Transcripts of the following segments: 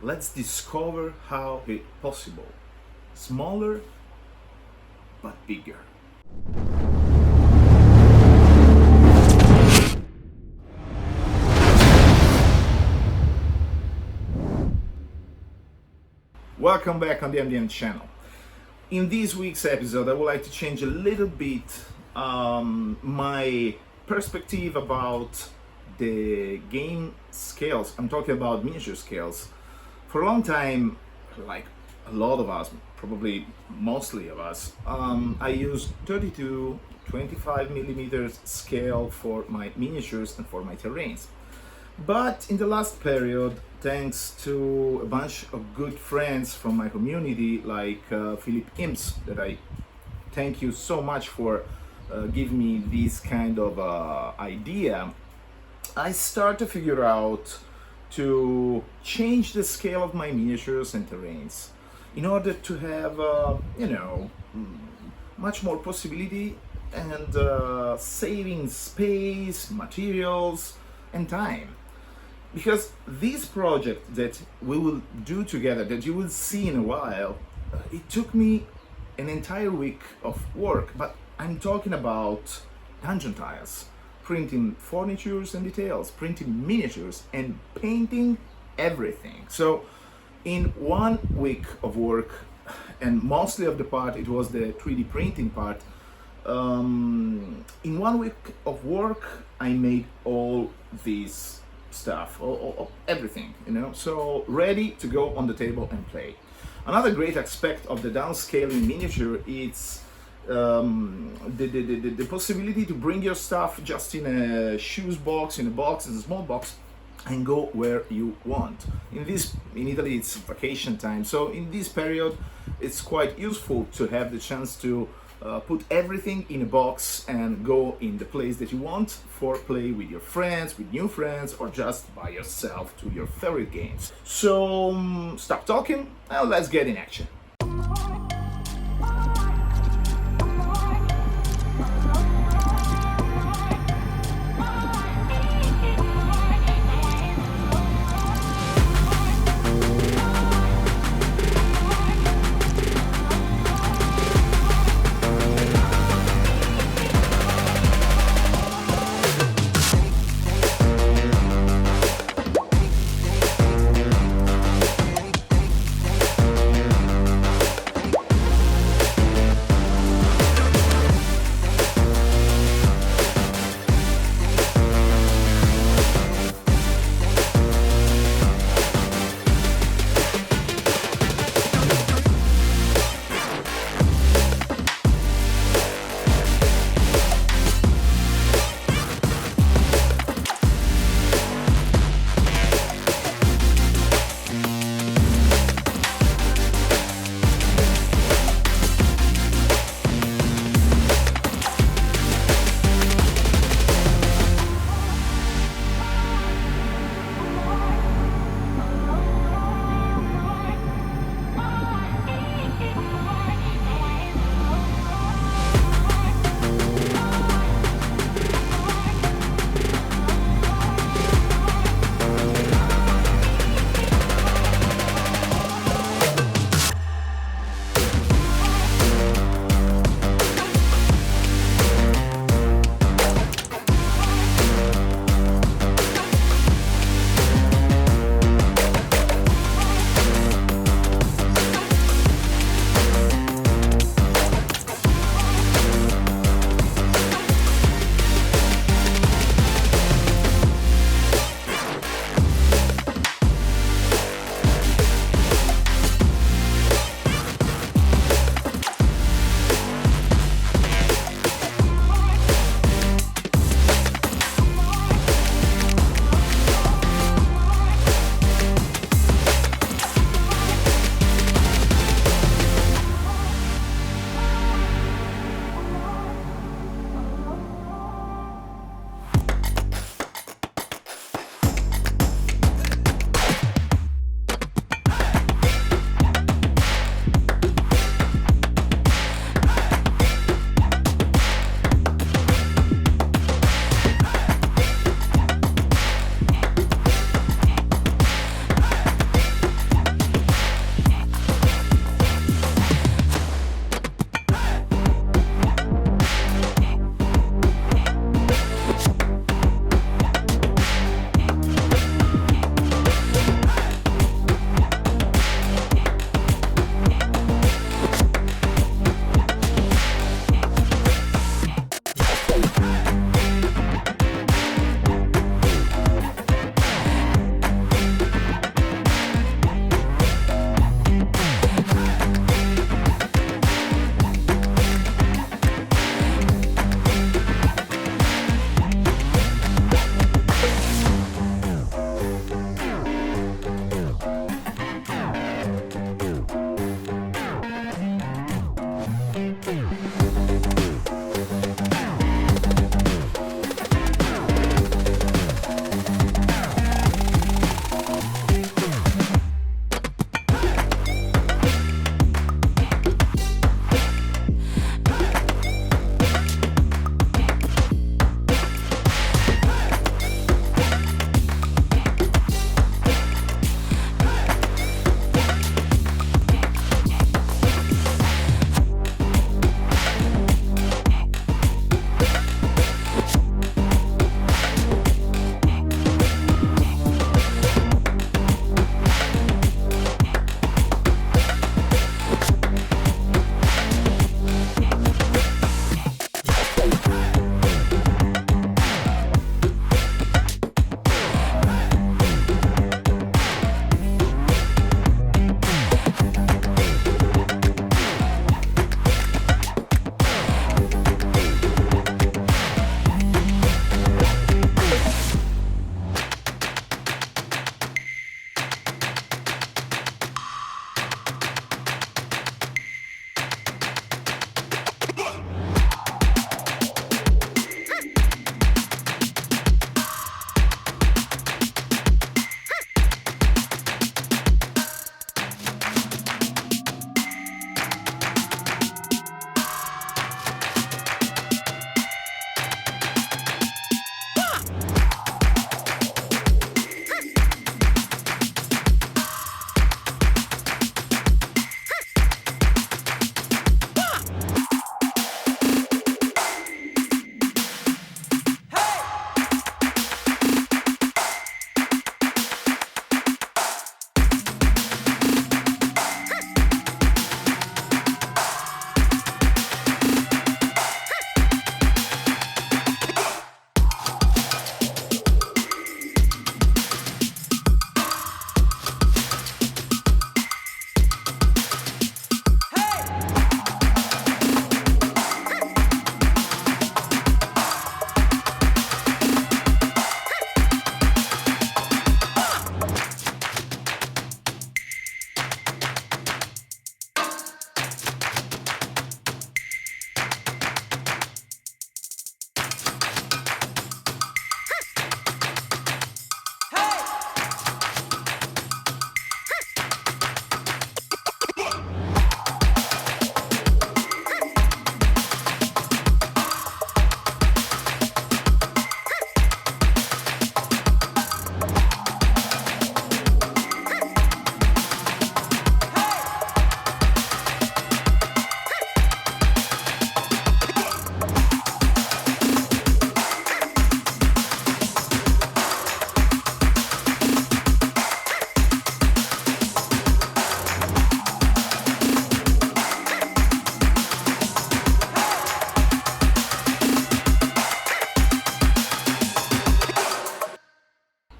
Let's discover how it's possible. Smaller, but bigger. Welcome back on the MDM channel. In this week's episode, I would like to change a little bit my perspective about the game scales. I'm talking about miniature scales. For a long time, like a lot of us, probably mostly of us, I used 32, 25 millimeters scale for my miniatures and for my terrains. But in the last period, thanks to a bunch of good friends from my community, like Philip Imps, that I thank you so much for giving me this kind of idea, I start to figure out to change the scale of my miniatures and terrains in order to have, much more possibility and saving space, materials, and time. Because this project that we will do together, that you will see in a while, it took me an entire week of work, but I'm talking about dungeon tiles, printing furnitures and details, printing miniatures, and painting everything. So in 1 week of work, and mostly of the part, it was the 3D printing part, in 1 week of work, I made all these stuff, everything, so ready to go on the table and play. Another great aspect of the downscaling miniature is the possibility to bring your stuff just in a shoes box, in a small box, and go where you want. In Italy, it's vacation time, so in this period, it's quite useful to have the chance to put everything in a box and go in the place that you want for play with your friends, with new friends, or just by yourself to your favorite games. So stop talking and let's get in action.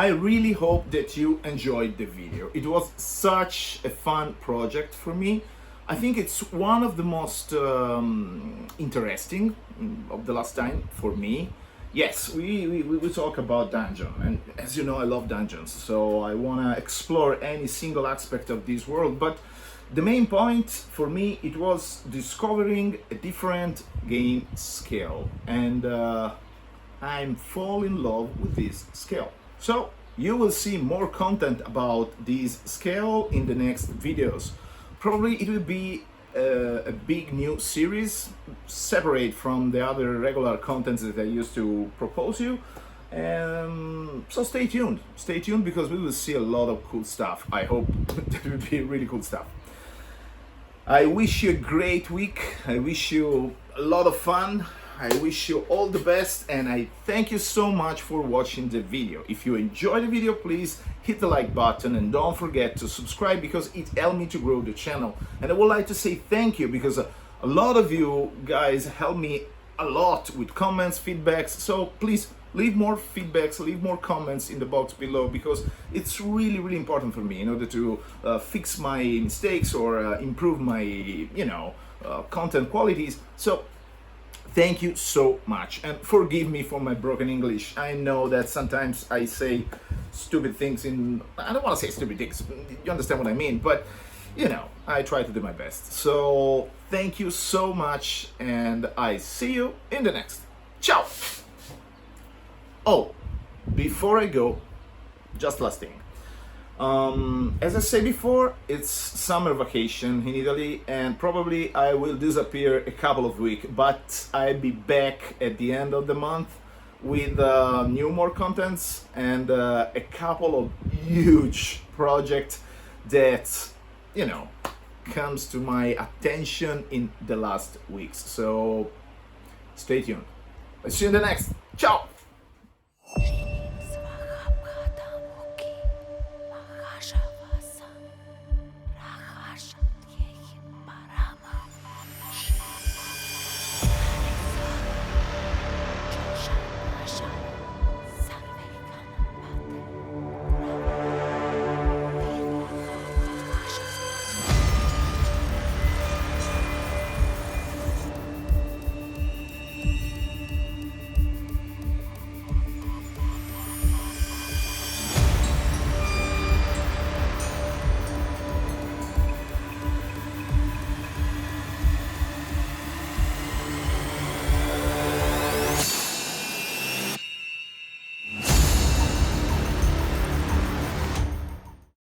I really hope that you enjoyed the video. It was such a fun project for me. I think it's one of the most interesting of the last time for me. Yes, we talk about dungeon, and as you know, I love dungeons, so I want to explore any single aspect of this world. But the main point for me, it was discovering a different game scale, and I'm fall in love with this scale. So you will see more content about this scale in the next videos. Probably it will be a big new series, separate from the other regular contents that I used to propose you. So stay tuned because we will see a lot of cool stuff. I hope that will be really cool stuff. I wish you a great week. I wish you a lot of fun. I wish you all the best, and I thank you so much for watching the video. If you enjoyed the video, please hit the like button and don't forget to subscribe because it helped me to grow the channel. And I would like to say thank you because a lot of you guys help me a lot with comments, feedbacks. So please leave more feedbacks, leave more comments in the box below because it's really important for me in order to fix my mistakes or improve my content qualities. So thank you so much, and forgive me for my broken English. I know that sometimes I say stupid things I don't want to say stupid things, you understand what I mean, but I try to do my best. So thank you so much, and I see you in the next. Ciao! Oh, before I go, just last thing. As I said before, it's summer vacation in Italy, and probably I will disappear a couple of weeks, but I'll be back at the end of the month with more contents and a couple of huge projects that comes to my attention in the last weeks. So stay tuned. I'll see you in the next. Ciao!